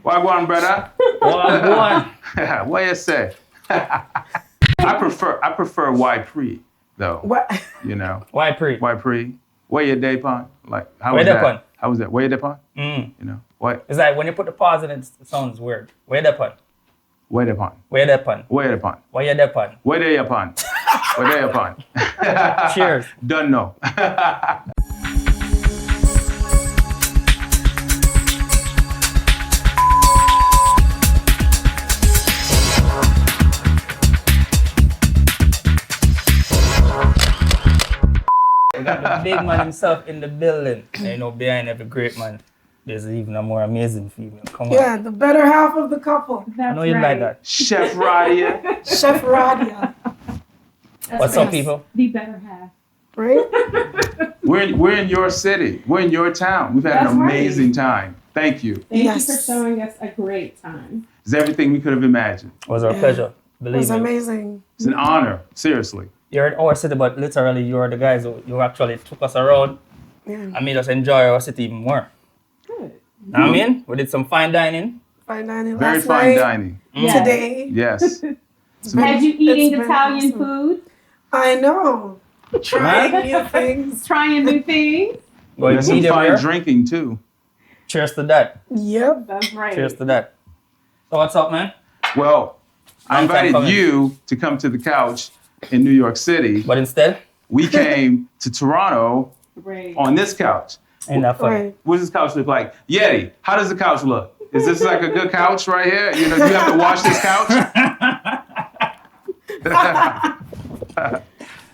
Wagwan, brother. Wagwan. What you say? I prefer Ypres though. What? You know. Ypres. Ypres. Where you day pon? Like how Where was they that? pon? How was that? Where you day pon? Mm. You know what? It's like when you put the pause in it sounds weird. Where they pon? Where they pon? Where they pon? Where they pon? Where you they pon? Where they upon? Where they upon? Cheers. Done know. We got the big man himself in the building. And you know, behind every great man, there's even a more amazing female. Come on. Yeah, the better half of the couple. I know you like that. Chef Rhadia. Chef Rhadia. What's up, people? The better half. Right? We're in your city. We're in your town. We've had That's an right. amazing time. Thank you. Thank Yes. you for showing us a great time. It's everything we could have imagined. It was our pleasure. It Believe was me. amazing. It's an honor. Seriously. You're in our city, but literally you're the guys who actually took us around Yeah. and made us enjoy our city even more. Good. Know what I mean? We did some fine dining. Fine dining Very last fine night. dining. Yes. Today. Yes. Had you eating It's been Italian awesome. food? I know. Trying new things. Trying new things? Going There's some medium fine rare. drinking too. Cheers to that. Yep. That's right. Cheers to that. So what's up, man? Well, I Long time invited coming. you to come to the couch in New York City. But instead, We came to Toronto Great. on this couch. ain't that funny? Right. What does this couch look like? Yeti, how does the couch look? Is this like a good couch right here? You know, you have to wash this couch? That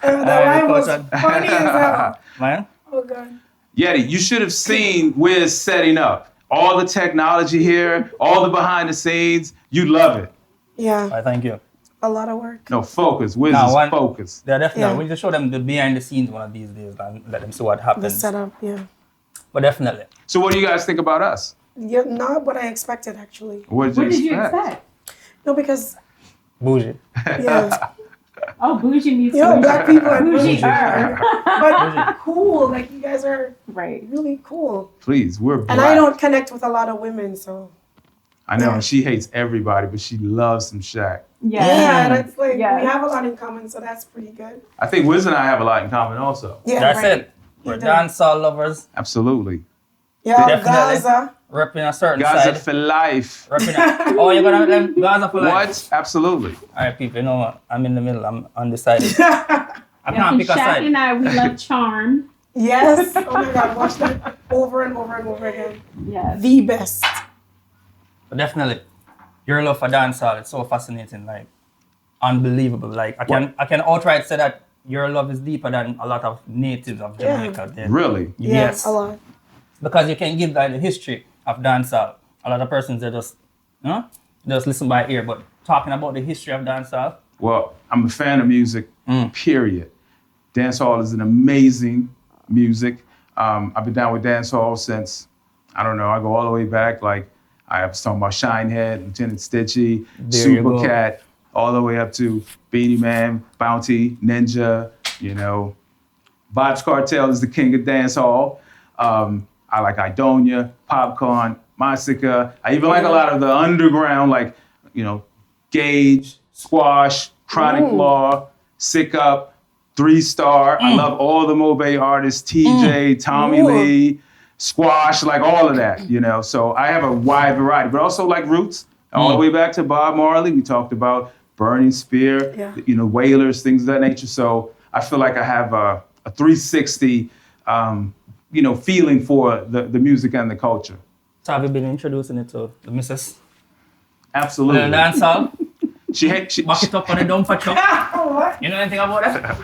line was Coach, funny as hell. Man, Oh, God. Yeti, you should have seen Wiz setting up. All the technology here, all the behind the scenes. You love it. Yeah. I thank you. A lot of work. No, focus. Wiz Now, is one- focus. Yeah, definitely. Yeah. We need to show them the behind the scenes one of these days and let them see what The happens. setup. Yeah. But definitely. So what do you guys think about us? Yeah, not what I expected, actually. What What did you expect? No, because, Bougie. yeah. Oh, bougie meets You know, black people are bougie. bougie. But cool. Like, you guys are Right. really cool. Please, we're black. And I don't connect with a lot of women, so. I know, Yeah. and she hates everybody, but she loves some Shaq. Yeah. Yeah, and it's like, Yeah. we have a lot in common, so that's pretty good. I think Wiz and I have a lot in common also. Yeah, That's right. it. We're You do. dancehall lovers, Absolutely. Yeah, Definitely. Gaza. repping a certain Gaza side. for life. Repping a, oh, you're gonna let them Gaza for life? What? Absolutely. All right, people, you know what? I'm in the middle. I'm undecided. I Yeah, can't from pick a Shaq side. and I, we love charm. Yes. Oh my God, watch that over and over and over again. Yes. The best. But definitely, your love for dancehall, it's so fascinating, like unbelievable. Like I can outright say that your love is deeper than a lot of natives of Jamaica. There. Really? Yeah, Yes. a lot. Because you can give like the history of dancehall. A lot of persons they just, you know, just listen by ear. But talking about the history of dancehall, Well, I'm a fan of music, period. Dancehall is an amazing music. I've been down with dancehall since, I don't know, I go all the way back. Like, I was talking about Shinehead, Lieutenant Stitchy, There you go. Supercat, all the way up to Beanie Man, Bounty, Ninja, you know. Vibes Cartel is the king of dancehall. I like Idonia, Popcorn, Massacre. I even like a lot of the underground, like, you know, Gage, Squash, Chronic Law, Sick Up, 3 Star. I love all the Mobay artists, TJ, Tommy Ooh. Lee, Squash, like all of that, you know. So I have a wide variety, but also like roots, all the way back to Bob Marley. We talked about Burning Spear, Yeah. you know, Wailers, things of that nature. So I feel like I have a 360, you know, feeling for the music and the culture. so have you been introducing it to the missus? Absolutely. The dancehall, She hates. She, back it up on the dump for truck. Oh, what? You know anything about that?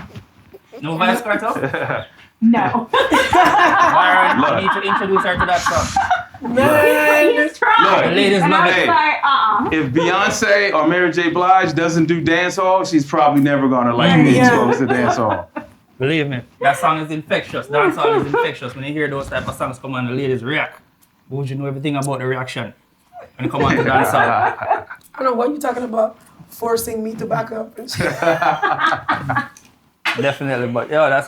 No Vice Cartel? No. Byron, Look. you need to introduce her to that song. Man. He's trying. The ladies and love I it. was like, if Beyonce or Mary J. Blige doesn't do dancehall, she's probably never gonna like me Yeah. exposed to dancehall. Believe me, that song is infectious. Dancehall is infectious. When you hear those type of songs come on, the ladies react. Would you know everything about the reaction when you come on to dancehall? I don't know what you're talking about. Forcing me to back up and shit. Definitely, but yeah, that's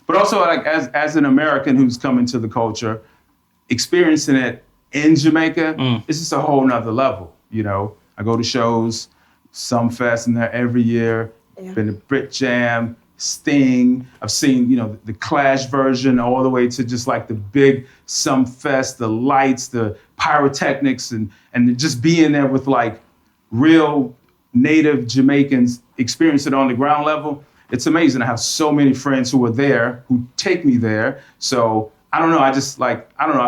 But also, like as an American who's come into the culture, experiencing it in Jamaica, it's just a whole nother level, you know. I go to shows, some fest in there every year, been to Brit Jam, Sting. I've seen, you know, the Clash version all the way to just like the big Fest, the lights, the pyrotechnics, and just being there with like real native Jamaicans experience it on the ground level. It's amazing. I have so many friends who are there, who take me there. So I don't know. I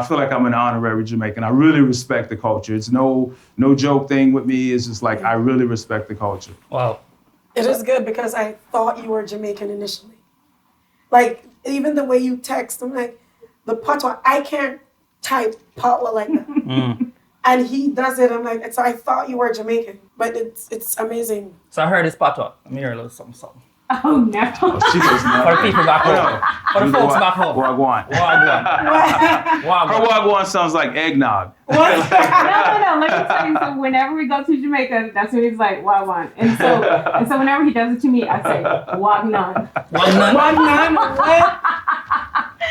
feel like I'm an honorary Jamaican. I really respect the culture. It's no joke thing with me. It's just like, I really respect the culture. Wow. It is good because I thought you were Jamaican initially. Like, even the way you text, I'm like, the patois, I can't type patois like that. And he does it, I'm like, so I thought you were Jamaican, but it's amazing. So I heard this patois. I'm hearing a little something. Oh no. Oh, she does not. For the people back home. For the folks back home. Wagwan. Wagwan. Her Wagwan. wagwan sounds like eggnog. No. Let me tell you. So whenever we go to Jamaica, that's when he's like wagwan, and so whenever he does it to me, I say wagnan. Wagwan. Wagwan, what?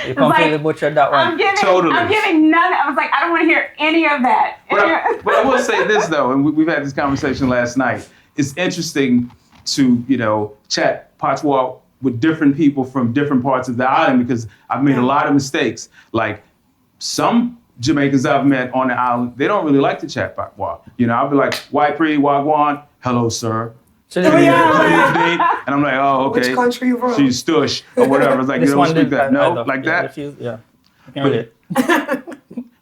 You completely butchered that one. I'm Totally. giving none. I was like, I don't want to hear any of that. But I will say this though, and we've had this conversation last night. It's interesting to, you know, chat patois with different people from different parts of the island because I've made a lot of mistakes. Like some Jamaicans I've met on the island, they don't really like to chat patois. You know, I'll be like, white pre, wagwan, hello, sir. So And I'm like, oh, okay. Which country you from? She's stush or whatever. It's like, this you don't one speak did that. No, like that. Refuse, yeah. I can relate.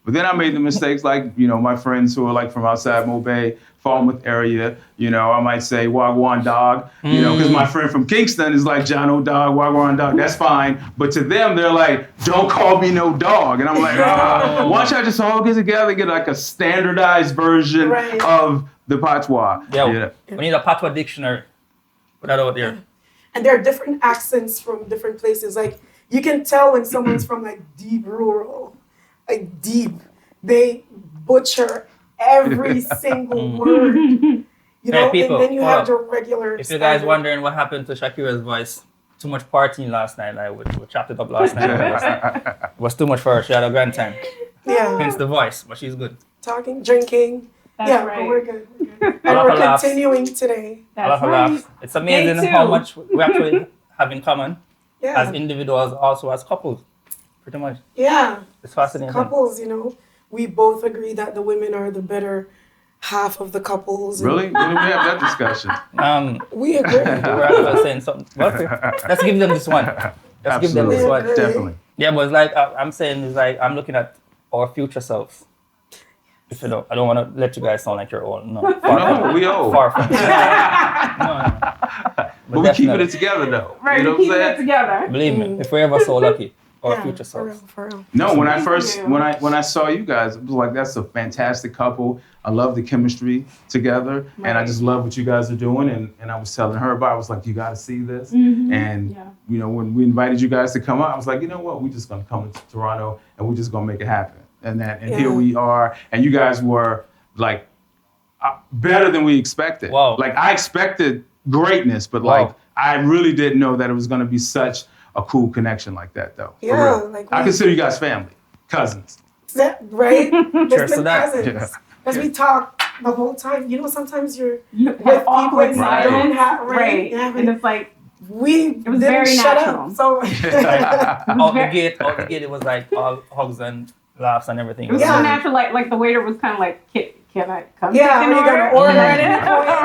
But then I made the mistakes like, you know, my friends who are like from outside Mobay, Falmouth area, you know, I might say Wagwan dog, you know, because my friend from Kingston is like John O dog, Wagwan dog, that's fine. But to them, they're like, don't call me no dog. And I'm like, why don't y'all just all get together and get like a standardized version of the patois? Yeah, we need a patois dictionary. Put that out there. And there are different accents from different places. Like, you can tell when someone's from like deep rural, like deep, they butcher every single word. You know, people, and then you have the regular. If you guys wondering what happened to Shakira's voice, too much partying last night. Like we chopped it up last night. It was too much for her. She had a grand time. Yeah. Hence the voice, but she's good. Talking, drinking. That's yeah, right. but we're good. And we're continuing today. A lot of laughs. It's amazing how much we actually have in common as individuals, also as couples. Pretty much. Yeah. It's fascinating. Couples, you know, we both agree that the women are the better half of the couples. Really? When did we have that discussion? We agree. We're actually saying something. Let's give them this one. Let's give them this one. Definitely. Yeah, but it's like I'm saying is like I'm looking at our future selves. If you don't, I don't want to let you guys sound like you're old. No, No, we old. Far from. No. But we keeping it together though. Right, You know keeping what I'm it saying? together. Believe me, if we're ever so lucky, our future selves. For real. No, when I saw you guys, it was like, that's a fantastic couple. I love the chemistry together, and I just love what you guys are doing. And I was telling her about it. I was like, you got to see this. And you know, when we invited you guys to come out, I was like, you know what? We're just gonna come to Toronto, and we're just gonna make it happen. And here we are. And you guys were like better than we expected. Wow. Like I expected greatness, but like I really didn't know that it was gonna be such a cool connection like that, though. For Yeah, real. like I consider you guys family, cousins. Right? Cheers to Distant that. cousins. Because we talk the whole time. You know, sometimes you're You with have people awkward and you Right. don't silence. have Right. Yeah, And it's like, it was didn't very shut natural. up. So Out the gate, it was like all hugs and laughs and everything. it was Yeah. so natural, like the waiter was kind of like, can I come Yeah, take an are you gonna order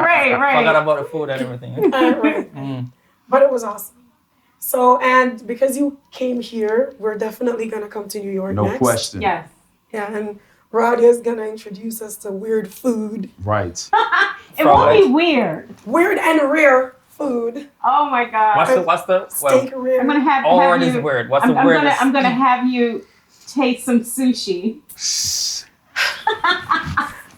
Right, Forgot right. about the food and everything. right. But it was awesome. So, and because you came here, we're definitely gonna come to New York No next. question. Yes. Yeah, and Rhadia is gonna introduce us to weird food. Right. It won't be weird. Weird and rare food. Oh my God. What's the Steak rare. I'm gonna have word you. is weird. What's I'm the weirdest? gonna have you taste some sushi.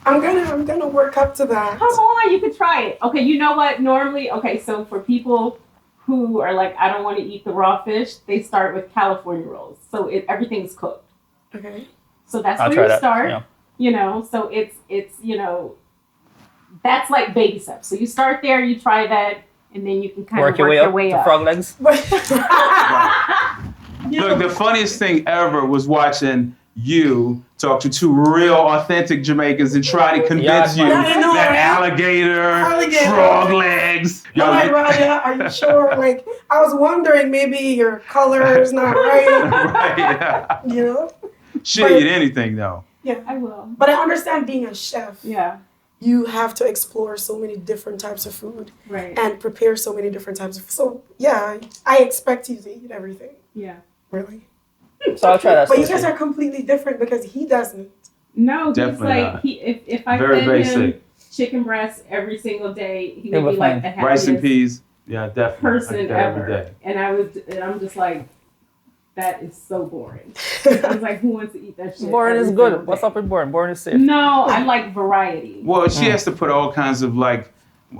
I'm gonna work up to that. Come on, you could try it. Okay, you know what? Normally, so for people who are like, I don't want to eat the raw fish, they start with California rolls. So everything's cooked. Okay. So that's I'll where try you that, start. yeah. You know, so it's that's like baby steps. So you start there, you try that, and then you can kind Work of your way up way to up. frog legs. Look, the funniest thing ever was watching you talk to two real authentic Jamaicans and try to convince you Yeah, I know, that right? alligator, frog legs. I'm like, Rhadia, are you sure? Like, I was wondering maybe your color is not right. Right, yeah. You know? She'll eat anything though. Yeah. I will. But I understand being a chef. Yeah. You have to explore so many different types of food Right. and prepare so many different types of. So yeah, I expect you to eat everything. Yeah. Really. So I'll try that. But you guys sushi. are completely different because he doesn't. No, he's Definitely like not. if I Very fed him basic. chicken breast every single day, he He'll would be be like fine. the Rice happiest and peas. Yeah, definitely. I person eat that every ever. day. And I'm just like, that is so boring. I was like, who wants to eat that shit? Boring every is good. single What's day? up with boring? Boring is safe. No, I like variety. Well, she has to put all kinds of like,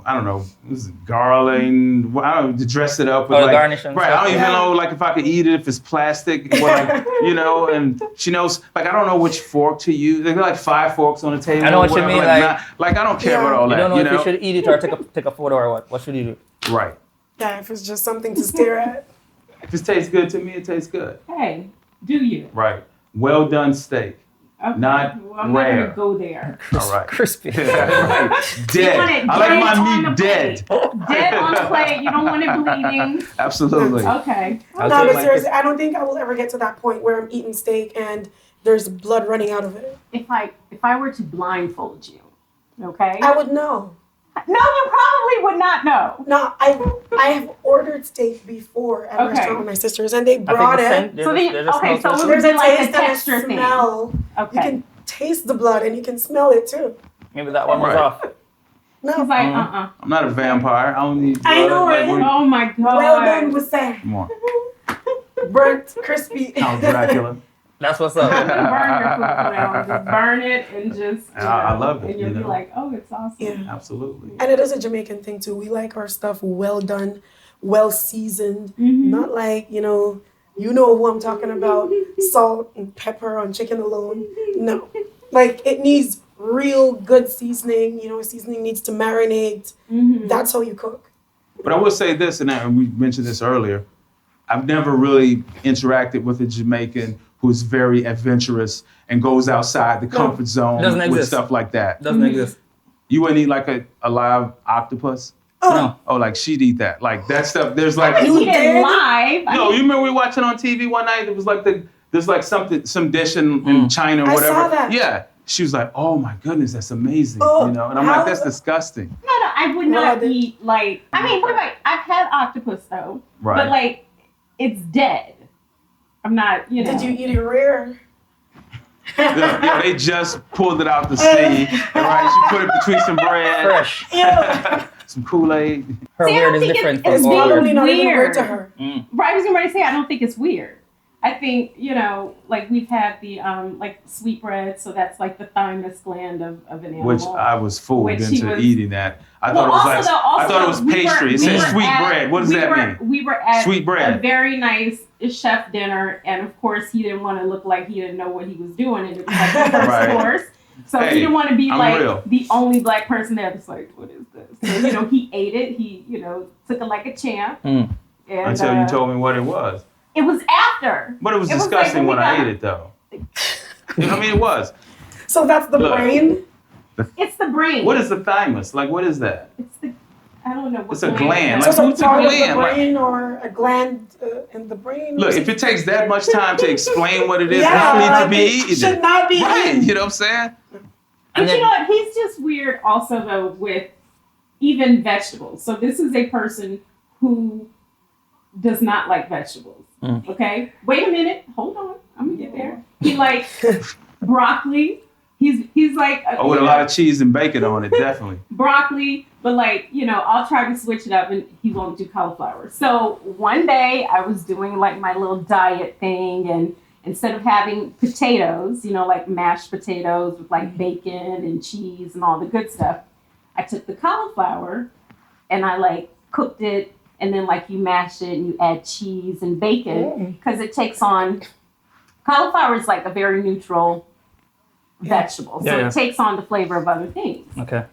I don't know, what is it, garland. I don't know, to dress it up with Oh, like, garnish and right. stuff. I don't even Yeah. know like if I could eat it if it's plastic, or like, you know. And she knows like I don't know which fork to use. There's like 5 forks on the table. I know what you whatever, mean, like I don't care about all You that. don't know if you should eat it or take a photo or what. What should you do? Right. Yeah, if it's just something to stare at. If it tastes good to me, it tastes good. Hey, do you? Right. Well done steak. Okay. Not well, I'm rare. not gonna go there. All right. Crispy. Right. want Dead. it I like dead my on meat the dead. Dead on the plate. You don't want it bleeding. Absolutely. Okay. I'll No, say but like seriously, I don't think I will ever get to that point where I'm eating steak and there's blood running out of it. If I were to blindfold you, okay? I would know. No, you probably would not know. No, I have ordered steak before at a Okay. restaurant with my sisters, and they I think brought the it. scent, So there's a okay, smell so to it it. There's a like a taste and a texture thing. smell. Okay. You can taste the blood and you can smell it too. Maybe that one was Right. off. No. He's like, Mhm. I'm not a vampire. I don't need blood. I know, Like, right? what- oh my god. Well done with that. Come on. Burnt, crispy. Count Dracula. That's what's Don't up. burn your food down. Just burn it and just. You I know, love it, And you'll you be know. like, oh, it's awesome. Yeah. Absolutely. And it is a Jamaican thing too. We like our stuff well done, well seasoned. Mhm. Not like, you know who I'm talking about, salt and pepper on chicken alone. No. Like it needs real good seasoning. Seasoning needs to marinate. Mhm. That's how you cook. But I will say this, and we mentioned this earlier. I've never really interacted with a Jamaican who's very adventurous and goes outside the comfort zone Doesn't with exist. stuff like that. Doesn't exist. You wouldn't eat like a live octopus? No. Oh, like she'd eat that. Like that stuff. There's like You Eat it did? live. I no. mean, You remember we were watching on TV one night? It was like there's like some dish in China or I whatever. saw that. Yeah. She was like, "Oh my goodness, that's amazing," Oh, and I'm how- like, "That's disgusting." no, I would Well, not then- eat like. I mean, wait. I've had octopus though, Right. but like, it's dead. I'm not. You know. Did you eat it rare? Yeah, they just pulled it out the sea. Right, she put it between some bread, Fresh. Ew. some Kool-Aid. Her See, I weird don't is think different it's from being all Probably other. not even Weird. weird to her. Right, I was going to say I don't think it's weird. I think like we've had the like sweetbread, so that's like the thymus gland of an animal. Which I was fooled Which he into was- eating that. I Well, thought it was also I thought it was pastry. It said sweet bread. What does that mean? We were at Sweet bread. a very nice chef dinner, and of course he didn't want to look like he didn't know what he was doing, and it was like the first Right. course. So Hey, he didn't want to be I'm like real. the only black person there that's like, what is this? So he ate it. He took it like a champ. Mm. And, Until you told me what it was. it was after. But it was It was disgusting like when I when ate we it though. I mean, it was. So that's the Look. brain. It's the brain. What is the thymus? Like, what is that? It's the. I don't know. What It's a gland. So Like, it's who's a a part of the gland? Like- brain or a gland in the brain. Look, if it takes that much time to explain what it is, yeah, I don't need like, to be it eating should it. not be Right, eaten. you know what I'm saying? But And then- you know what? He's just weird also, though, with even vegetables. So this is a person who does not like vegetables. Mm. Okay? Wait a minute. Hold on. I'm going to get there. He likes broccoli. He's like... Oh, with a lot of cheese and bacon on it, definitely. broccoli, but like, I'll try to switch it up and he won't do cauliflower. So one day I was doing like my little diet thing, and instead of having potatoes, like mashed potatoes with like bacon and cheese and all the good stuff, I took the cauliflower and I like cooked it, and then like you mash it and you add cheese and bacon because it takes on, cauliflower is like a very neutral vegetable. So Yeah. it takes on the flavor of other things. Okay.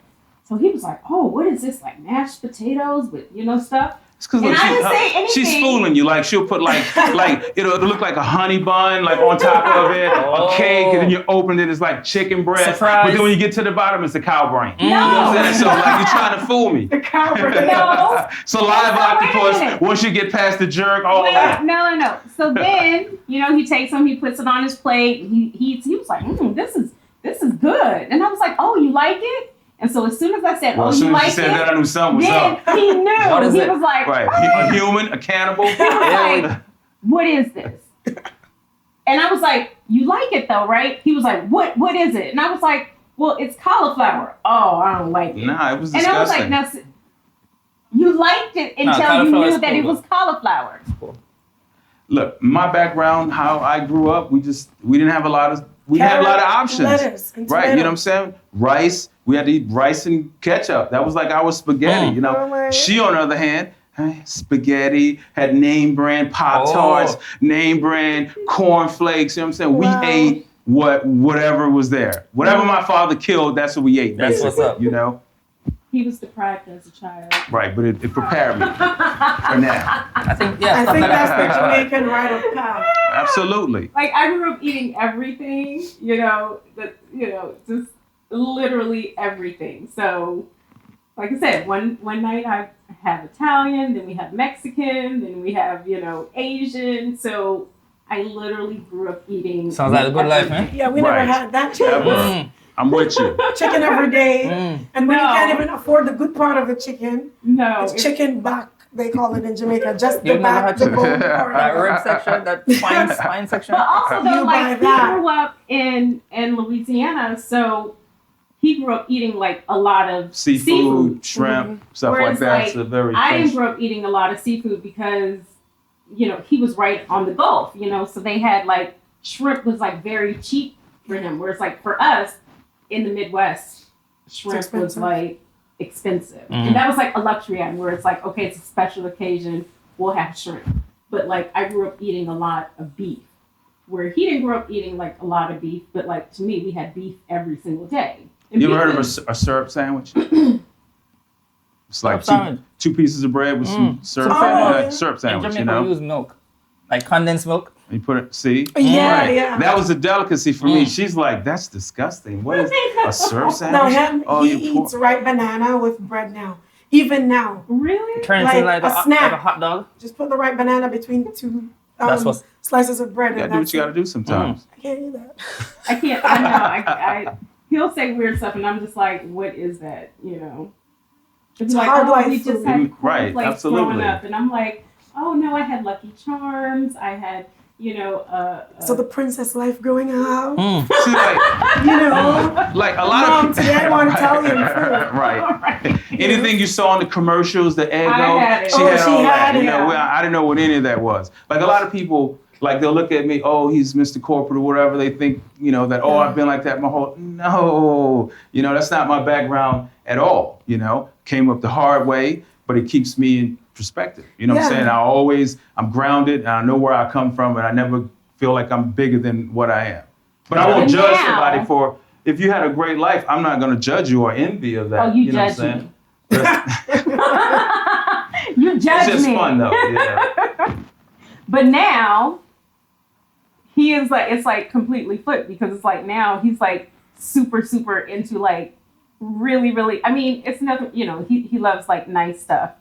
So he was like, oh, what is this? Like mashed potatoes with, stuff? It's because And I didn't say she's anything. fooling you. Like she'll put like it'll look like a honey bun like on top of it, a cake, and then you open it, it's like chicken breast. Surprise. But then when you get to the bottom, it's the cow brain. No. You know what I'm saying? So like you're trying to fool me. The cow brain. No. So live So wait a octopus. minute. Once you get past the jerk, all Wait, that. no. So then, he takes them, he puts it on his plate, he eats. He was like, this is good. And I was like, oh, you like it? And so as soon as I said, Well, oh, as you soon as like you said it, that, I knew something was then up. he knew. What is He it? was like, Right. A human, a cannibal. he was like, what is this? And I was like, you like it though, right? He was like, what is it? And I was like, well, it's cauliflower. Oh, I don't like it. Nah, it was And I was like, disgusting. no, you liked it until you cauliflower knew is that it cool, was cauliflower. Look, my background, how I grew up, we didn't have a lot of options. Lettuce and Right, you know what tomato. I'm saying? Rice, we had to eat rice and ketchup. That was like our spaghetti, you know. Oh my She, on the other hand, spaghetti, had name brand Pop-Tarts, name brand cornflakes, you know what I'm saying? Wow. We ate whatever was there. Whatever my father killed, that's what we ate, That's basically, what's up. you know? He was deprived as a child. Right, but it prepared me for now. I think I think that's the that- Jamaican rite of passage. Absolutely. Like I grew up eating everything, just literally everything. So, like I said, one night I have Italian, then we have Mexican, then we have Asian. So I literally grew up eating. Sounds like a good life, man. Yeah, we Right. never had that chicken. I'm with you. Chicken every day. And when you No. can't even afford the good part of the chicken, No, it's chicken back, they call it in Jamaica. Just the You've never back, had the chicken? bone part. That rib section, that spine section. But also though, You buy like he that. grew up in Louisiana, so he grew up eating like a lot of Seafood, shrimp, stuff like Whereas, that. like, It's a very I didn't French- grow up eating a lot of seafood because, he was right on the Gulf, so they had like shrimp was like very cheap for him. Whereas like for us in the Midwest, shrimp was expensive. like expensive. And that was like a luxury item where it's like, okay, it's a special occasion, we'll have shrimp. But like I grew up eating a lot of beef. Where he didn't grow up eating like a lot of beef, but like to me, we had beef every single day. And You ever beef heard of is- a syrup sandwich? It's like Syrup sandwich. two pieces of bread with some syrup, sandwich. syrup In sandwich, Jamaica, you we know? use milk, like condensed milk. You put it, see? Yeah, Right. yeah. That was a delicacy for me. She's like, that's disgusting. What is a syrup No, sandwich? him, Oh, he you eats ripe banana with bread now. Even now. Really? Turns Like into like a a snack. hot dog. Just put the ripe banana between two That's what's- slices of bread. You and gotta do what that's you gotta it. do sometimes. I can't eat that. I can't. I know. He'll say weird stuff, and I'm just like, "What is that?" It's like, hard "Oh, life we just food. had Right, cornflakes growing absolutely. up," and I'm like, "Oh no, I had Lucky Charms. I had, So the princess life growing up. See, like, You know. like a lot Mom, of today I want Italian food. right. Anything you saw in the commercials, the Eggo, I had it. she Oh, had she all had that. it. You know, I didn't know what any of that was. Like a lot of people, like they'll look at me, oh, he's Mr. Corporate or whatever. They think, that, oh, I've been like that my whole. No, that's not my background at all. Came up the hard way, but it keeps me in perspective. You know what I'm Yeah. saying? I'm grounded and I know where I come from, and I never feel like I'm bigger than what I am. But I won't But judge now- somebody for. If you had a great life, I'm not going to judge you or envy of that. Oh, you know what I'm judge saying? me. You judge It's just me. fun though. Yeah. But now he is like, it's like completely flipped because it's like now he's like super, super into like really, really. I mean, it's nothing. He loves like nice stuff.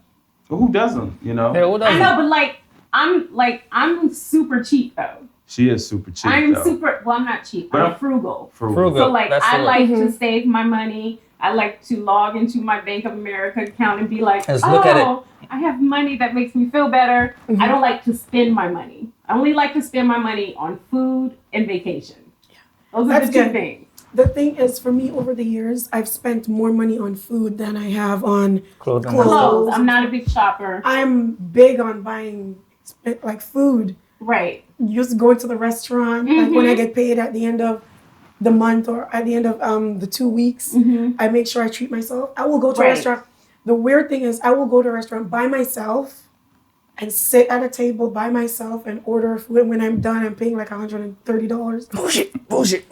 Who doesn't? Hey, what I does know, but I'm super cheap though. She is super cheap I'm though. super. Well, I'm not cheap. But I'm I'm- frugal. Frugal. So like That's I the word. like to save my money. I like to log into my Bank of America account and be like, Just look at it. I have money that makes me feel better. I don't like to spend my money. I only like to spend my money on food and vacation. Those are That's the two good. things. The thing is, for me, over the years, I've spent more money on food than I have on Clothing. Clothes. Clothes. I'm not a big shopper. I'm big on buying like food. Right. Just going to the restaurant, like when I get paid at the end of the month or at the end of the 2 weeks, I make sure I treat myself. I will go to a Right. restaurant. The weird thing is, I will go to a restaurant by myself and sit at a table by myself and order food. When I'm done, I'm paying like $130. Bullshit.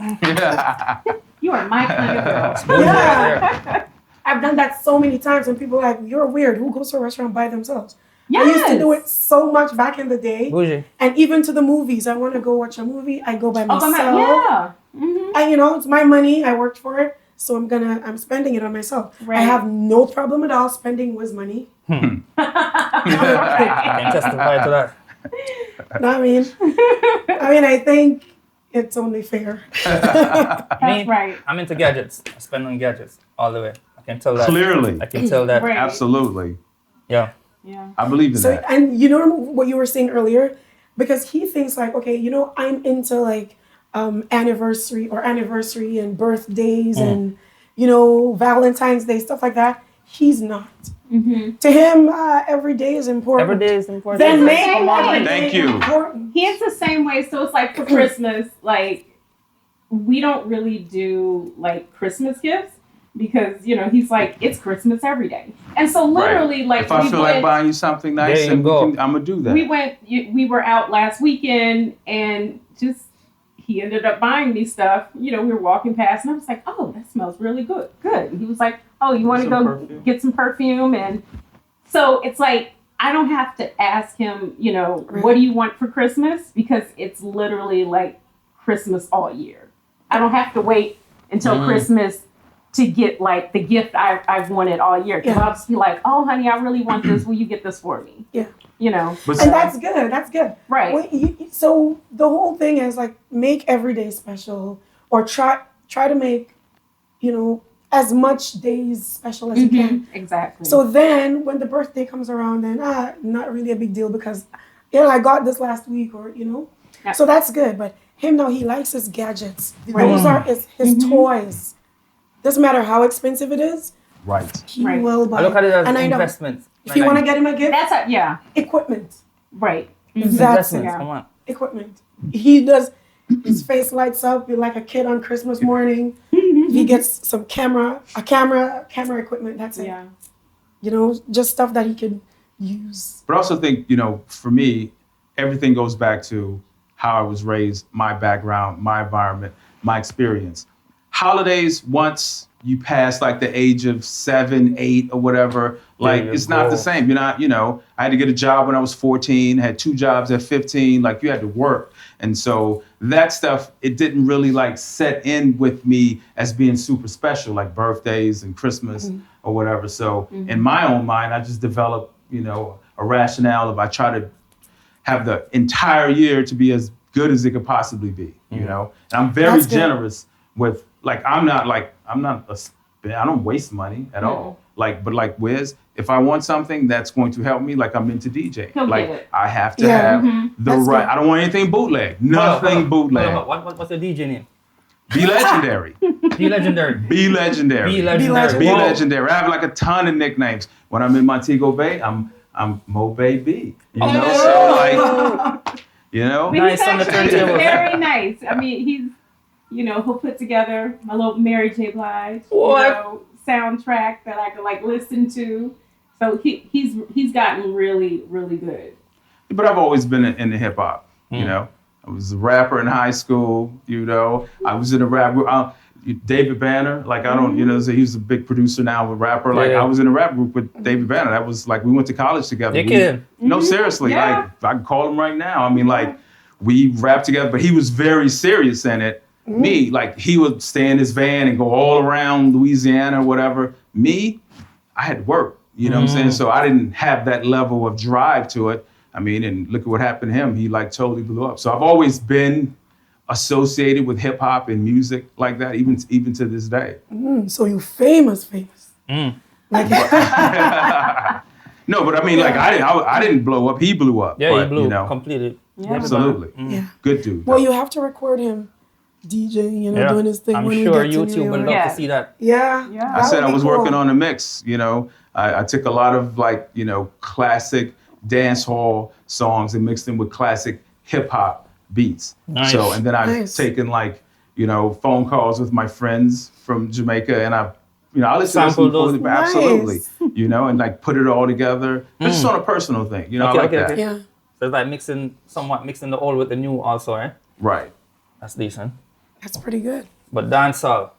You are my kind of girl. Yeah. I've done that so many times, and people are like, "You're weird. Who goes to a restaurant by themselves?" I used to do it so much back in the day. Bougie. And even to the movies. I want to go watch a movie. I go by myself. Yeah. Mm-hmm. And it's my money. I worked for it. So I'm spending it on myself. Right. I have no problem at all spending with money. I can testify to that. I mean, I think it's only fair. That's right. I'm into gadgets. I spend on gadgets all the way. I can tell that. Clearly. I can tell that. Right. Absolutely. Yeah. Yeah. I believe in So, that. and you know what you were saying earlier? Because he thinks like, okay, I'm into like anniversary and birthdays and, Valentine's Day, stuff like that. He's not. Mm-hmm. To him, every day is important. Every day is important. Then make Same every way. Thank day you. important. He's the same way. So it's like for Christmas, like we don't really do like Christmas gifts because he's like it's Christmas every day, and so literally like if I feel like buying you something nice, There you go. I'm gonna do that. we were out last weekend and just he ended up buying me stuff. We were walking past and I was like, oh, that smells really good. And he was like, oh, you want to go get some perfume? And so it's like, I don't have to ask him, what do you want for Christmas? Because it's literally like Christmas all year. I don't have to wait until Christmas to get like the gift I've wanted all year. Because I'll just be like, oh, honey, I really want this. Will you get this for me? Yeah. But And that's good. That's good. Right. So the whole thing is like make every day special, or try to make, as much days special as you can. Exactly. So then when the birthday comes around, then not really a big deal because I got this last week, or Yeah. So that's good. But him now, he likes his gadgets. Right. Those are his toys. Doesn't matter how expensive it is, right. he Right. will buy. I look at it as And I know, investments. if you want to get him a gift, that's yeah. equipment. Right. That's Investments. it. Come on. Equipment. He does. His face lights up. You're like a kid on Christmas morning. He gets some camera equipment. That's it. Yeah. Just stuff that he could use. But I also think, for me, everything goes back to how I was raised, my background, my environment, my experience. Holidays, once you pass like the age of 7, 8 or whatever, like it's not the same. You're not, I had to get a job when I was 14, had 2 jobs at 15, like you had to work. And so that stuff, it didn't really like set in with me as being super special, like birthdays and Christmas or whatever. So in my own mind, I just developed, a rationale of I try to have the entire year to be as good as it could possibly be, And I'm very generous with, like, I don't waste money at all. But Wiz, if I want something that's going to help me, like I'm into DJ, He'll like get it. I have to have the That's right. good. I don't want anything bootleg. Nothing bootleg. What's the DJ name? Be legendary. Be legendary. Be legendary. Be legendary. Be Whoa. legendary. I have like a ton of nicknames. When I'm in Montego Bay, I'm Mo Bay B. So like, But Nice he's on the actually turntable. very nice. I mean, he's, he'll put together my little Mary J. Blige, soundtrack that I could like listen to. So he's gotten really, really good. But I've always been into hip hop. I was a rapper in high school. I was in a rap group. David Banner, like I don't, so he's a big producer now, a rapper. Like I was in a rap group with David Banner. That was like we went to college together. You kidding? No, seriously, Yeah. like I can call him right now. I mean, like we rapped together, but he was very serious in it. Me, like he would stay in his van and go all around Louisiana or whatever. Me, I had to work. You know what I'm saying? So I didn't have that level of drive to it. I mean, and look at what happened to him. He like totally blew up. So I've always been associated with hip hop and music like that, even to this day. So you famous. Like, No, but I mean, like I didn't blow up. He blew up. Yeah, but, he blew completed. Yeah. Absolutely. yeah. Good dude. Well, you have to record him DJing, doing his thing. I'm when sure we get to YouTube New would York. love to see that. Yeah. Yeah. I That said would I be was cool. working on a mix. I took a lot of like, classic dance hall songs and mixed them with classic hip hop beats. Nice. So, and then I've Nice. taken like, phone calls with my friends from Jamaica, and I listen to Sample some those. food, absolutely, Nice. and like put it all together. But just on a personal thing, I like that. Yeah. So it's like mixing the old with the new also, right? Right. That's decent. That's pretty good. But dancehall.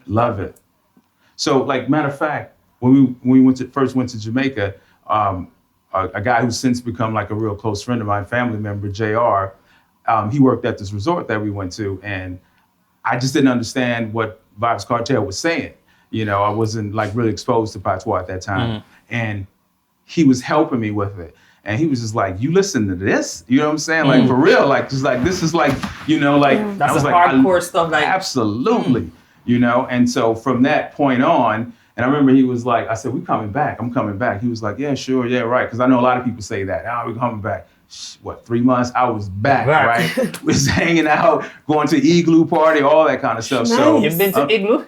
Love it. So, like, matter of fact, when we first went to Jamaica, a guy who's since become like a real close friend of mine, family member, JR. He worked at this resort that we went to, and I just didn't understand what Vybz Kartel was saying. You know, I wasn't like really exposed to patois at that time. And he was helping me with it. And he was just like, you listen to this? You know what I'm saying? Like, for real, like, just like, this is like, you know, like, That's I was the like, hardcore stuff. Like, absolutely, you know? And so from that point on, and I remember he was like, I said, we coming back, I'm coming back. He was like, yeah, sure, yeah, right. Because I know a lot of people say that, we're coming back. What, 3 months? I was back, right? We was hanging out, going to Igloo party, all that kind of stuff. Nice. So you've been to Igloo?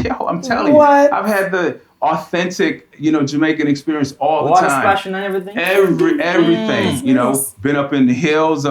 Yo, I'm telling you, What? I've had the authentic, you know, Jamaican experience all the Water time. splashing and everything? Everything, you know, Nice. been up in the hills,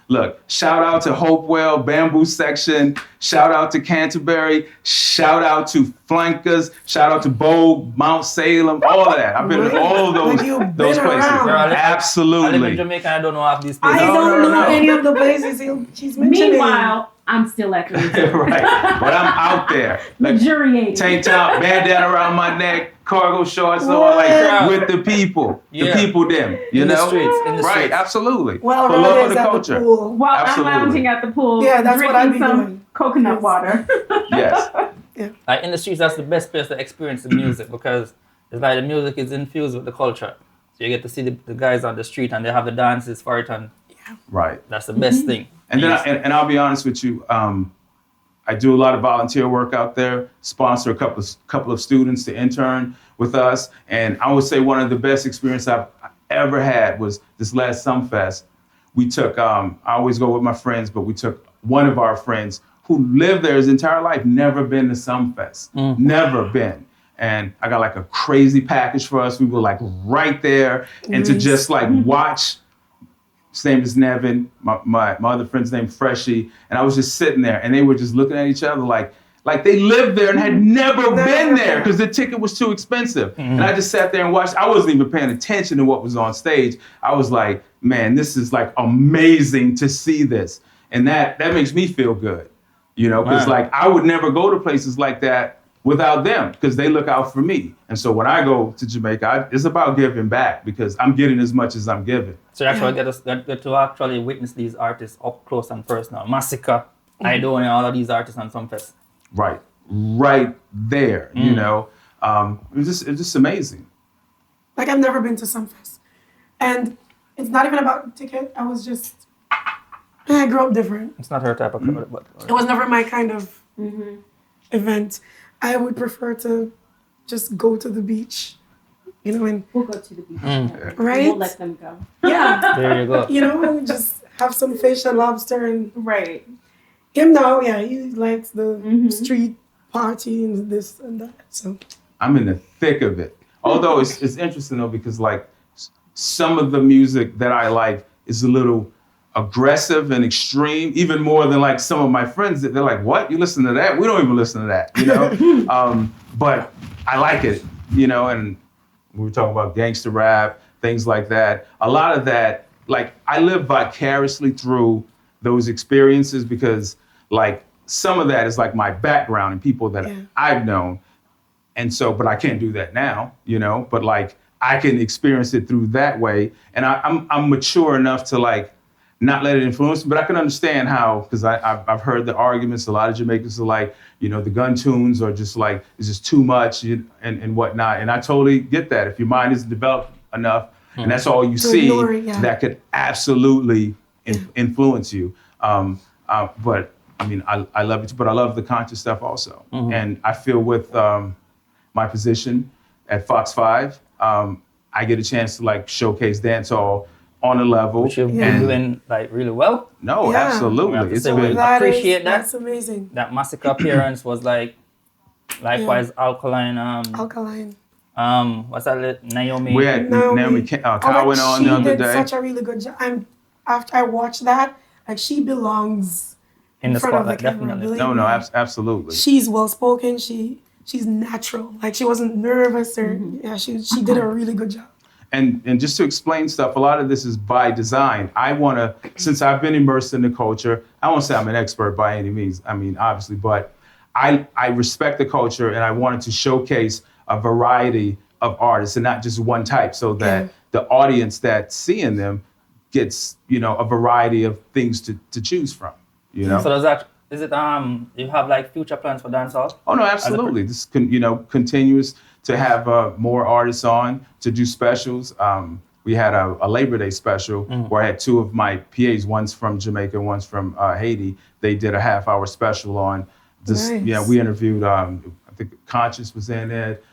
look, shout out to Hopewell, Bamboo Section, shout out to Canterbury, shout out to Flankers, shout out to Bow, Mount Salem, all of that. I've been in all of Like you've those been places. around. Girl, I live in Absolutely. Jamaica and I don't know half these places. I don't know no. any of the places she's mentioning. Meanwhile, I'm still at the resort. Right, but I'm out there. Like, Luxuriating. tank top, bandana around my neck, cargo shorts on, What? like with the people, Yeah. the people them, you In the know? streets, in the Right, streets. absolutely. Well, For love Rhadia's of the at culture. the pool. While Absolutely. I'm lounging at the pool, Yeah, that's what drinking I'd be some doing. coconut Yes. water. Yes. Like in the streets, that's the best place to experience the music because it's like the music is infused with the culture. So you get to see the guys on the street and they have the dances for it, and Right. that's the best thing. And then, and I'll be honest with you, I do a lot of volunteer work out there, sponsor a couple of students to intern with us. And I would say one of the best experiences I've ever had was this last Sumfest. We took, I always go with my friends, but we took one of our friends who lived there his entire life, never been to Sumfest, never been. And I got like a crazy package for us. We were like right there, and to just like watch. His name is Nevin. My other friend's name Freshie, and I was just sitting there, and they were just looking at each other like they lived there and had never been there because the ticket was too expensive. And I just sat there and watched. I wasn't even paying attention to what was on stage. I was like, man, this is like amazing to see this, and that makes me feel good, you know, because like I would never go to places like that without them because they look out for me. And so when I go to Jamaica, it's about giving back because I'm getting as much as I'm giving. So you actually get to actually witness these artists up close and personal. Massacre, Idonia, all of these artists on Sumfest. Right there, you know. It's just amazing. Like I've never been to Sumfest. And it's not even about ticket. I grew up different. It's not her type of crowd, but It was never my kind of event. I would prefer to just go to the beach, you know, and We'll go to the beach. right? We'll let them go. Yeah, there you go. you know, just have some fish and lobster. And Right. him now, yeah, he likes the street party and this and that. So I'm in the thick of it. Although it's interesting though because like some of the music that I like is a little aggressive and extreme, even more than like some of my friends. They're like, "What? You listen to that? We don't even listen to that," you know. But I like it, you know. And we were talking about gangster rap, things like that. A lot of that, like I live vicariously through those experiences because, like, some of that is like my background and people that I've known, and so. But I can't do that now, you know. But like I can experience it through that way, and I'm mature enough to like. Not let it influence me, but I can understand how, because I've heard the arguments. A lot of Jamaicans are like, you know, the gun tunes are just like, it's just too much and whatnot. And I totally get that. If your mind isn't developed enough and that's all you see, ignore it, that could absolutely influence you. But I mean, I love it, but I love the conscious stuff also. And I feel with my position at Fox 5, I get a chance to like showcase dancehall on a level. Which you've been doing like really well. No, Yeah. absolutely. It's So been appreciate that. That's amazing. That Massacre appearance was like, likewise, Alkaline. Alkaline. What's that? Naomi. we had Naomi Cowan on she the other did day. such a really good job. After I watched that, like she belongs in the front of the spotlight, camera. definitely. Believe No, me. absolutely. She's well spoken. She's natural. Like she wasn't nervous or she did a really good job. And just to explain stuff, a lot of this is by design. I want to, since I've been immersed in the culture, I won't say I'm an expert by any means. I mean, obviously, but I respect the culture and I wanted to showcase a variety of artists and not just one type, so that the audience that's seeing them gets, a variety of things to choose from, So is it you have like future plans for dancehall? Oh no, absolutely. This continues to have more artists on to do specials. We had a Labor Day special where I had two of my PAs, one's from Jamaica, one's from Haiti. They did a half-hour special on this. Nice. Yeah, we interviewed. I think Conscious was in it.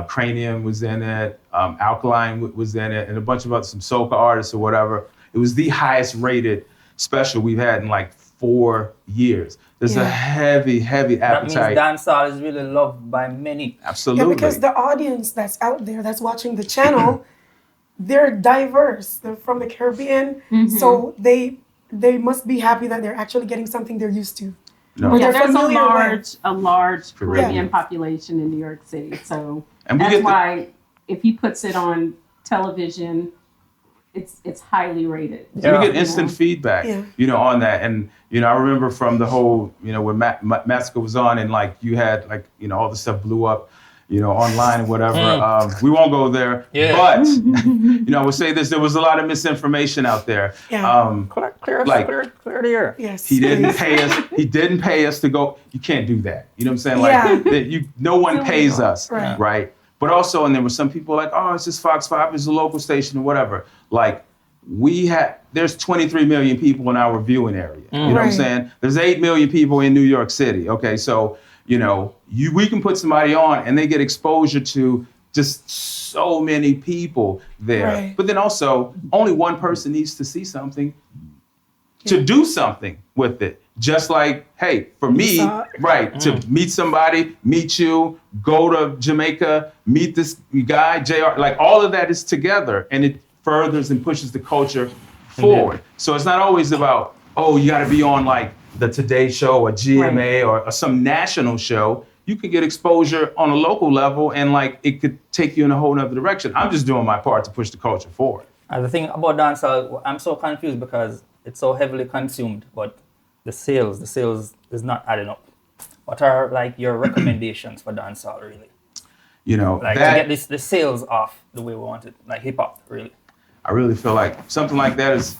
Cranium was in it. Alkaline was in it, and a bunch of other some soca artists or whatever. It was the highest rated special we've had in like 4 years. There's a heavy appetite. That means dancehall is really loved by many. Absolutely. Yeah, because the audience that's out there that's watching the channel, they're diverse. They're from the Caribbean, so they must be happy that they're actually getting something they're used to. No. Or Yeah, they're there's familiar a large Caribbean Yeah. population in New York City, so And we that's get why if he puts it on television, it's highly rated. So we get instant feedback, Yeah. On that. And, I remember from the whole, when Massacre was on and like you had like, all the stuff blew up, online and whatever. We won't go there. Yeah. But, I would say this, there was a lot of misinformation out there. Yeah. Clear the air. Yes. He didn't pay us. He didn't pay us to go. You can't do that. You know what I'm saying? Like no one pays us, right? But also, and there were some people like, oh, it's just Fox 5, it's a local station or whatever. Like there's 23 million people in our viewing area. You know what I'm saying? There's 8 million people in New York City. Okay, so we can put somebody on and they get exposure to just so many people there. Right. But then also, only one person needs to see something to do something with it. Just like, hey, for me, to meet somebody, meet you, go to Jamaica, meet this guy, JR, like all of that is together and it furthers and pushes the culture forward. So it's not always about, you got to be on like the Today Show or GMA or some national show. You could get exposure on a local level and like it could take you in a whole nother direction. I'm just doing my part to push the culture forward. And the thing about dancehall, I'm so confused because it's so heavily consumed, but the sales is not adding up. What are like your recommendations for dancehall really? Like to get the sales off the way we want it, like hip hop really. I really feel like something like that is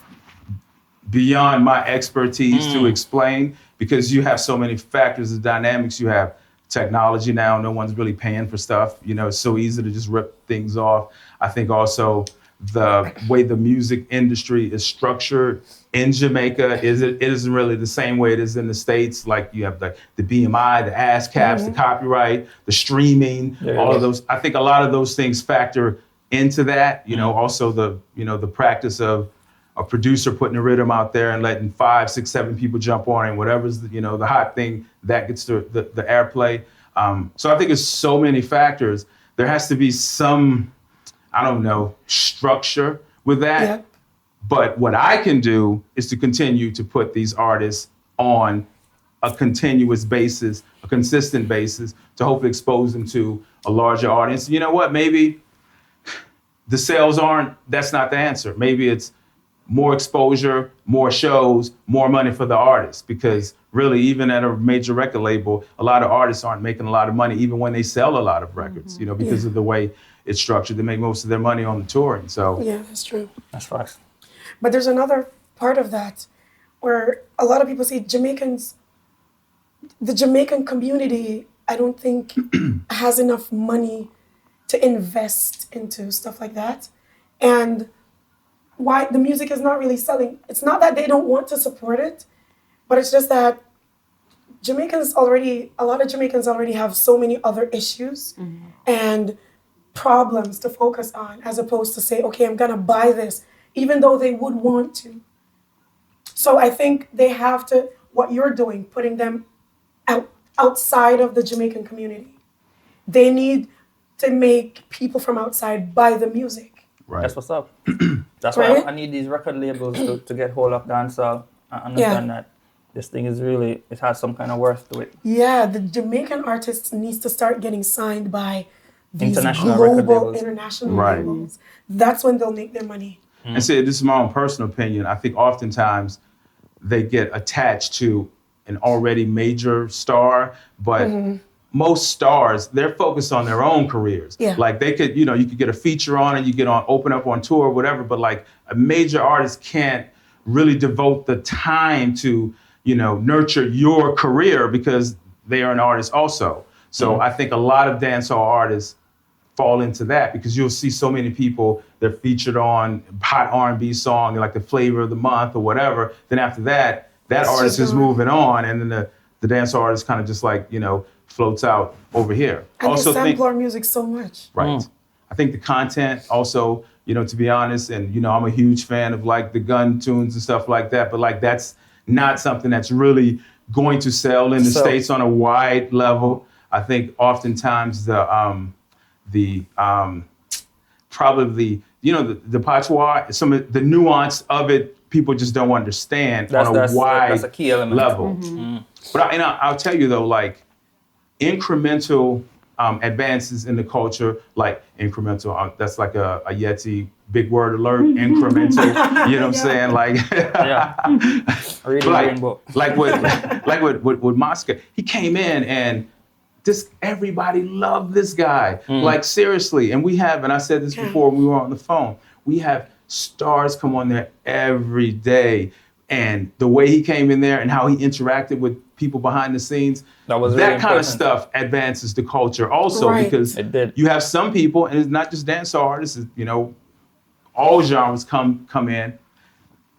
beyond my expertise to explain because you have so many factors and dynamics. You have technology now. No one's really paying for stuff. It's so easy to just rip things off. I think also the way the music industry is structured in Jamaica it isn't really the same way it is in the States. Like you have the BMI, the ASCAPs, the copyright, the streaming, all of those. I think a lot of those things factor into that. Also the practice of a producer putting a rhythm out there and letting 5, 6, 7 people jump on it, and whatever's the hot thing that gets the airplay. So I think it's so many factors. There has to be some, structure with that. Yeah. But what I can do is to continue to put these artists on a continuous basis, a consistent basis, to hopefully expose them to a larger audience. You know what? Maybe the sales that's not the answer. Maybe it's more exposure, more shows, more money for the artists. Because really, even at a major record label, a lot of artists aren't making a lot of money, even when they sell a lot of records, because of the way it's structured. They make most of their money on the touring. So Yeah, that's true. That's facts. But there's another part of that where a lot of people say the Jamaican community, I don't think has enough money to invest into stuff like that. And why the music is not really selling. It's not that they don't want to support it, but it's just that a lot of Jamaicans already have so many other issues and problems to focus on, as opposed to say, okay, I'm gonna buy this, even though they would want to. So I think they have to, what you're doing, putting them outside of the Jamaican community. They need to make people from outside buy the music. Right. That's what's up. That's why I need these record labels to get hold of dancehall and understand that this thing is really, it has some kind of worth to it. Yeah, the Jamaican artists needs to start getting signed by these International record global, labels. international Right. labels. That's when they'll make their money. And say, this is my own personal opinion. I think oftentimes they get attached to an already major star, but most stars, they're focused on their own careers. Yeah. Like they could, you could get a feature on it, you get on, open up on tour or whatever, but like a major artist can't really devote the time to, nurture your career because they are an artist also. So I think a lot of dancehall artists fall into that because you'll see so many people, they're featured on hot R&B song, like the flavor of the month or whatever. Then after that artist is moving on, and then the dancehall artist kind of just like, floats out over here. And Also they sample our music so much. Right. I think the content also, to be honest, and I'm a huge fan of like the gun tunes and stuff like that, but like that's not something that's really going to sell in the States on a wide level. I think oftentimes the patois, some of the nuance of it, people just don't understand on a wide that's a key element. level. But I'll tell you though, like incremental advances in the culture, like incremental, that's like a Yeti big word alert, incremental, you know what I'm saying? Like, with Moscow, he came in and everybody loved this guy, like seriously. And and I said this before when we were on the phone, we have stars come on there every day. And the way he came in there and how he interacted with people behind the scenes, that kind of stuff advances the culture also, because you have some people, and it's not just dancehall artists, all genres come in,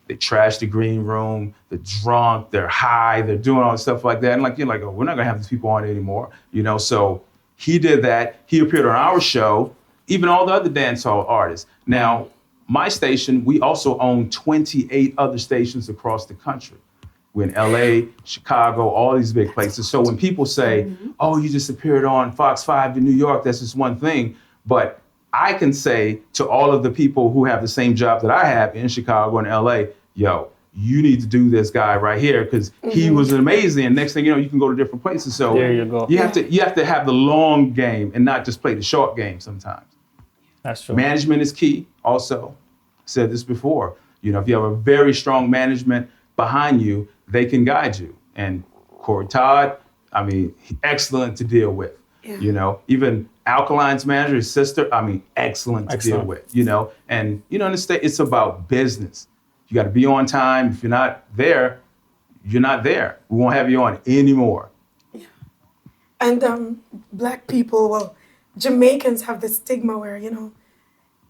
they trash the green room, they're drunk, they're high, they're doing all this stuff like that. And you're like, oh, we're not gonna have these people on anymore, So he did that. He appeared on our show, even all the other dancehall artists. Now, my station, we also own 28 other stations across the country. We're in LA, Chicago, all these big places. So when people say, oh, you just appeared on Fox 5 in New York, that's just one thing. But I can say to all of the people who have the same job that I have in Chicago and LA, yo, you need to do this guy right here because he was amazing. And next thing you know, you can go to different places. So there you go. You have to have the long game and not just play the short game sometimes. That's true. Management is key also. I said this before. If you have a very strong management behind you, they can guide you. And Corey Todd, excellent to deal with. Yeah. Even Alkaline's manager, his sister, excellent to deal with. And in the state, it's about business. You got to be on time. If you're not there, you're not there. We won't have you on anymore. Yeah. And Black people, Jamaicans have this stigma where,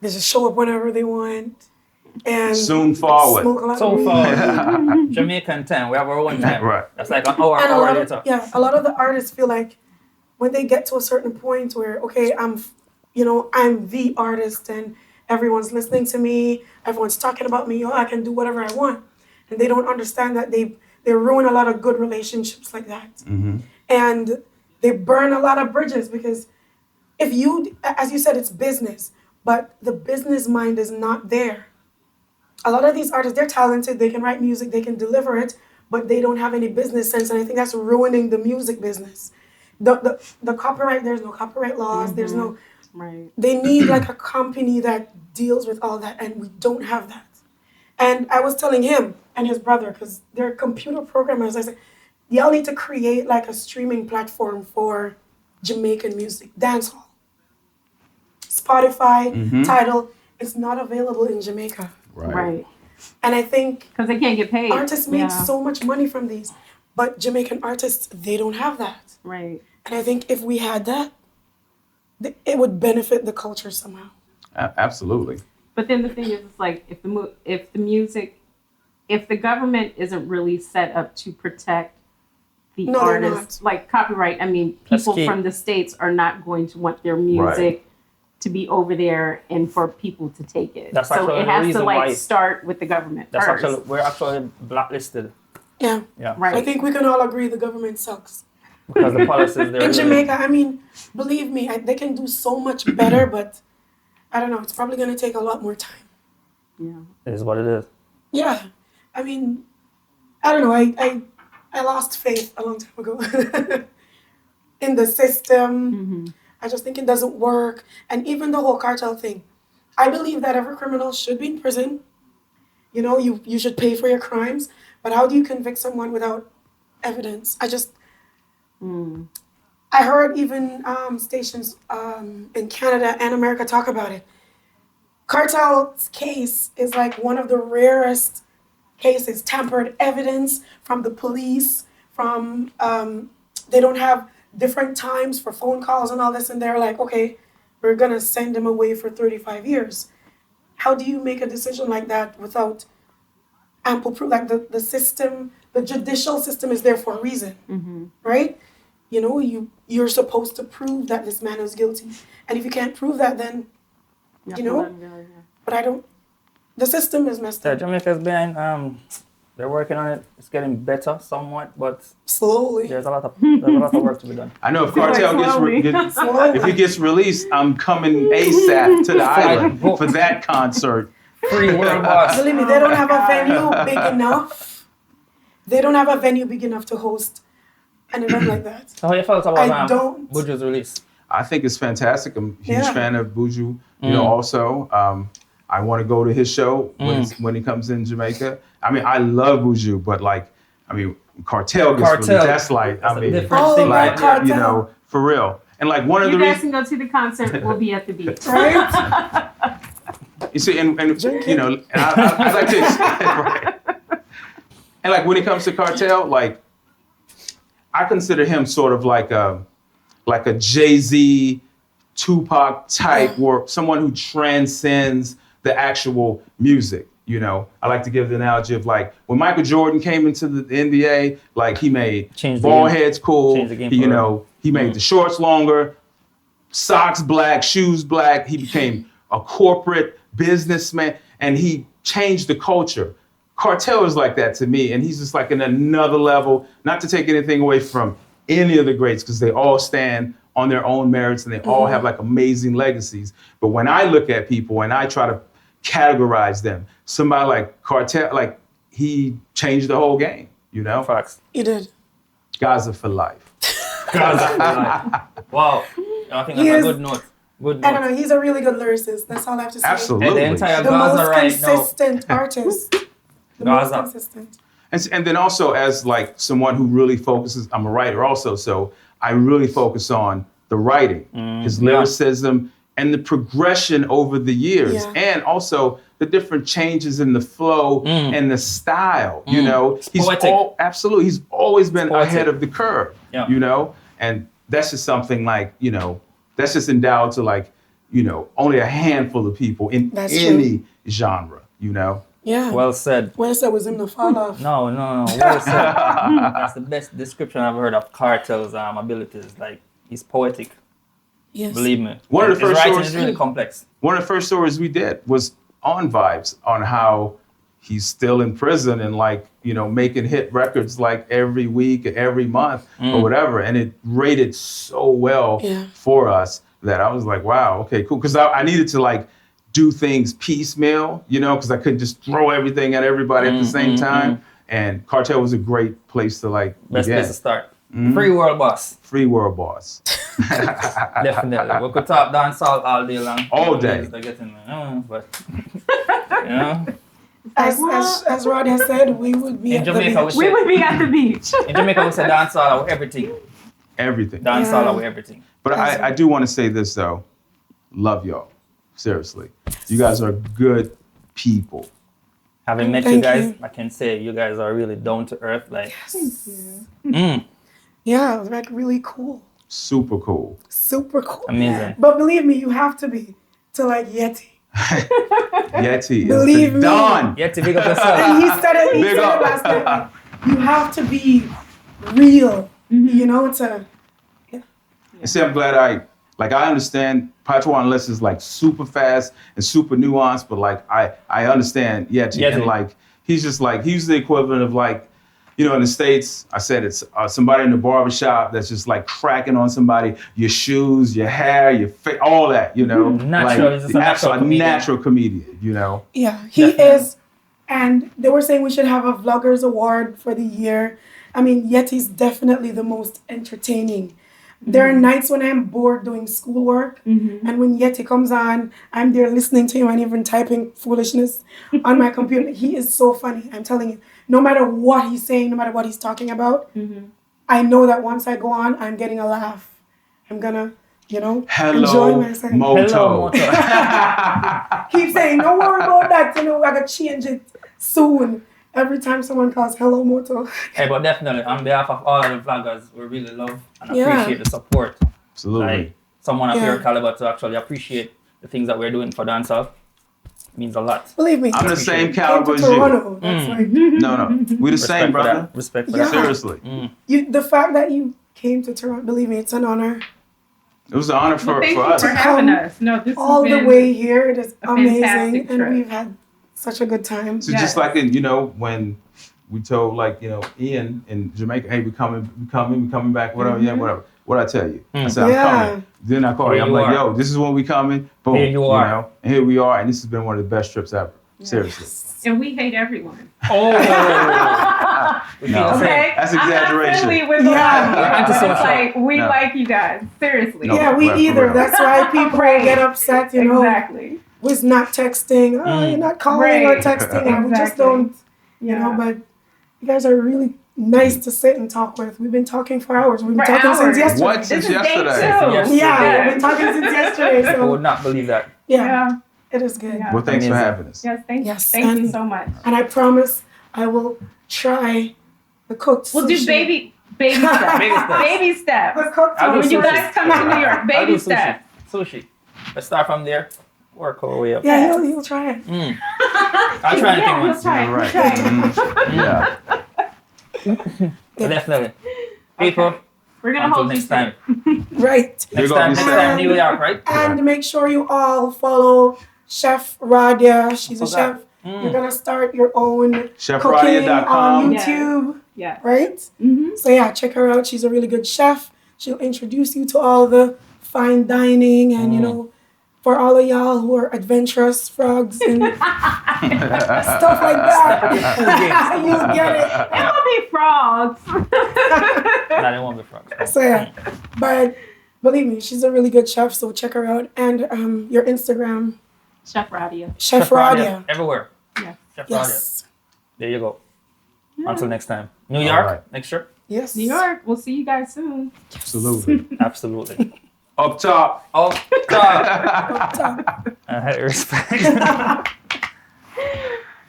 they just show up whenever they want. And soon forward. Jamaican time. We have our own time. Right. That's like an hour later. A lot of the artists feel like when they get to a certain point where, okay, I'm the artist and everyone's listening to me, everyone's talking about me, I can do whatever I want. And they don't understand that they ruin a lot of good relationships like that. Mm-hmm. And they burn a lot of bridges because if you, as you said, it's business, but the business mind is not there. A lot of these artists, they're talented, they can write music, they can deliver it, but they don't have any business sense, and I think that's ruining the music business. The copyright, there's no copyright laws, there's no... Right. They need like a company that deals with all that, and we don't have that. And I was telling him and his brother, because they're computer programmers, I said, y'all need to create like a streaming platform for Jamaican music, dancehall. Spotify, Tidal, it's not available in Jamaica. Right. And I think because they can't get paid. Artists make so much money from these, but Jamaican artists, they don't have that. Right. And I think if we had that, it would benefit the culture somehow. Absolutely. But then the thing is, it's like if the government isn't really set up to protect the artists, like copyright, people from the States are not going to want their music to be over there and for people to take it. So it has to start with the government first. We're actually blacklisted. Yeah. Right. I think we can all agree the government sucks. Because the policies there. In Jamaica, believe me, they can do so much better, but I don't know, it's probably going to take a lot more time. Yeah. It is what it is. Yeah. I don't know, I lost faith a long time ago in the system. Mm-hmm. I just think it doesn't work. And even the whole cartel thing. I believe that every criminal should be in prison. You should pay for your crimes. But how do you convict someone without evidence? I heard even stations in Canada and America talk about it. Cartel's case is like one of the rarest cases, tampered evidence from the police, from they don't have different times for phone calls and all this, and they're like, okay, we're gonna send him away for 35 years. How do you make a decision like that without ample proof? Like the system, the judicial system is there for a reason, right? You know, you're supposed to prove that this man is guilty. And if you can't prove that, then, you know, but I don't, the system is messed up. Jamaica's behind, they're working on it. It's getting better somewhat, but Slowly. there's a lot of work to be done. I know if Cartel Slowly. if he gets released, I'm coming ASAP to the island for that concert. Free world boss. Believe me, they don't have a venue big enough. They don't have a venue big enough to host an event like that. So how you felt about Buju's release? I think it's fantastic. I'm a huge fan of Buju. You know, also, I want to go to his show when he comes in Jamaica. I mean, I love Buju, but like, I mean, Cartel gets released. That's like, That's I mean, different thing, like Cartel. you know, for real. And like one of You the guys reasons, can go to the concert. We'll be at the beach. Right? you see, and you know, and I like to, right. And like when it comes to Cartel, like I consider him sort of like a Jay-Z, Tupac type work, someone who transcends the actual music. You know, I like to give the analogy of like when Michael Jordan came into the NBA, like he made ball heads cool. You know, he made the shorts longer, socks black, shoes black. He became a corporate businessman, and he changed the culture. Cartel is like that to me, and he's just like in another level. Not to take anything away from any of the greats, because they all stand on their own merits and they all have like amazing legacies. But when I look at people and I try to categorize them, somebody like Cartel, like he changed the whole game, you know? Facts. He did. Gaza for life. Gaza for life. Wow. I think that's a good note. Good note. I don't know, he's a really good lyricist. That's all I have to say. Absolutely. And the entire The Gaza most right now. consistent artist. The most Gaza. consistent. And then also as like someone who really focuses, I'm a writer also, so I really focus on the writing, his lyricism, and the progression over the years, and also the different changes in the flow and the style. You know, he's always been ahead of the curve. You know, and that's just something like, you know, that's just endowed to like, you know, only a handful of people in any genre. You know. Yeah. Well said. Well said was him to fall off. No. Well said. That's the best description I've heard of Cartel's abilities. Like, he's poetic. Yes. Believe me. One of the His first writing stories is really complex. One of the first stories we did was on Vibes, on how he's still in prison and like, you know, making hit records like every week, every month or whatever. And it rated so well for us that I was like, wow, okay, cool. Because I needed to like do things piecemeal, you know, because I couldn't just throw everything at everybody at the same time. And Cartel was a great place to like Best place to start. Free world boss. Free world boss. Definitely. We could talk dancehall all day long. All day. But you know. As Rhadia said, we would be In at Jamaica, the beach. We would be at the beach. In Jamaica, we say dancehall with everything. Everything. Dancehall with everything. But I do want to say this though. Love y'all. Seriously. You guys are good people. Having met you guys, I can say you guys are really down to earth. Like, Yeah, it was like really cool. Super cool. Super cool. amazing. But believe me, you have to be to like Yeti. Yeti Believe is me. the Don. Yeah, to big up yourself. And he said it, Big up. last night. Like, you have to be real, you know, to See, I'm glad I understand Patois Unless is like super fast and super nuanced, but like I understand Yeti. And like he's just like he's the equivalent of like, you know, in the States, I said it's somebody in the barbershop that's just like cracking on somebody, your shoes, your hair, your face, all that, you know. Natural, like he's a natural comedian, you know. Yeah, he is. And they were saying we should have a Vloggers Award for the year. I mean, Yeti's definitely the most entertaining. There are nights when I'm bored doing schoolwork, and when Yeti comes on, I'm there listening to him and even typing foolishness on my computer. He is so funny, I'm telling you. No matter what he's saying, no matter what he's talking about, I know that once I go on, I'm getting a laugh. I'm gonna, enjoy Hello, myself. Moto. Keep saying, don't worry about that. I gotta change it soon. Every time someone calls Hello Moto. Hey, but definitely, on behalf of all of the vloggers, we really love and Yeah. appreciate the support. Absolutely. Like, someone of Yeah. your caliber to actually appreciate the things that we're doing for dancehall means a lot. Believe me. I'm the same Came caliber to as you. Toronto. That's like, No. We the Respect same, for brother. that. Respect for Yeah. that. Seriously. the fact that you came to Toronto, believe me, it's an honor. It was an honor Well, for thank you us. for having us. No, this All has the been way here, it is a amazing, fantastic and trip. we've had such a good time. So Yes. just like in, when we told Ian in Jamaica, hey, we coming back, whatever, yeah, whatever. What I tell you? I said, Yeah. I'm coming. Then I call you. Here I'm you like, are. yo, this is when we coming. Boom. Here you are. And here we are. And this has been one of the best trips ever. Seriously. And we hate everyone. Oh! We feel No. the same. Okay? That's I'm not exaggeration. friendly with Yeah. a lot of you. You're antisocial. It's like, we No. like you guys. Seriously. No. Yeah, we Well, for either. real. That's why people Right. get upset, Exactly. was not texting. Oh, you're not calling or Right. texting. And we just Exactly. don't, Yeah. but you guys are really nice to sit and talk with. We've been talking for hours. We've been For talking hours. since yesterday. What? This Since is day yesterday? 2. Yes. Yeah, we've been talking since yesterday. I would So, not believe that. yeah, it is good. Yeah. Well, thanks for Amazing. having us. Yes, thank Yes, you. Thank you and- so much. And I promise I will try the cooked We'll do sushi. baby steps. Baby steps. Baby steps. The cooked I'll do When you sushi. guys come to New York, I'll baby do steps. Sushi. Let's start from there. Work our way up. Yeah, he'll try it. I'll try anything Yeah, we'll once. try. You're We'll right. try. Yeah. Definitely. People, Okay. We're gonna until hold next you time. Right. Next gonna time, be next sad. time, New York, right? And make sure you all follow Chef Rhadia. She's a Forgot. chef. You're gonna start your own cooking ChefRadia.com. on Yes. YouTube, Yeah. right? Mm-hmm. So yeah, check her out. She's a really good chef. She'll introduce you to all the fine dining and for all of y'all who are adventurous frogs and stuff like that. You'll get it. It will be frogs. Nah, they won't be frogs. So yeah, but believe me, she's a really good chef. So check her out and your Instagram, Chef Rhadia. Chef Rhadia. Everywhere. Yeah. Chef Rhadia. Yes, There you go. Yeah. Until next time. New York, right. next trip. yes. New York. We'll see you guys soon. Absolutely. Absolutely. Up top. Oh, God. Respect.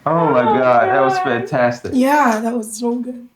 Oh my God, that was fantastic. Yeah, that was so good.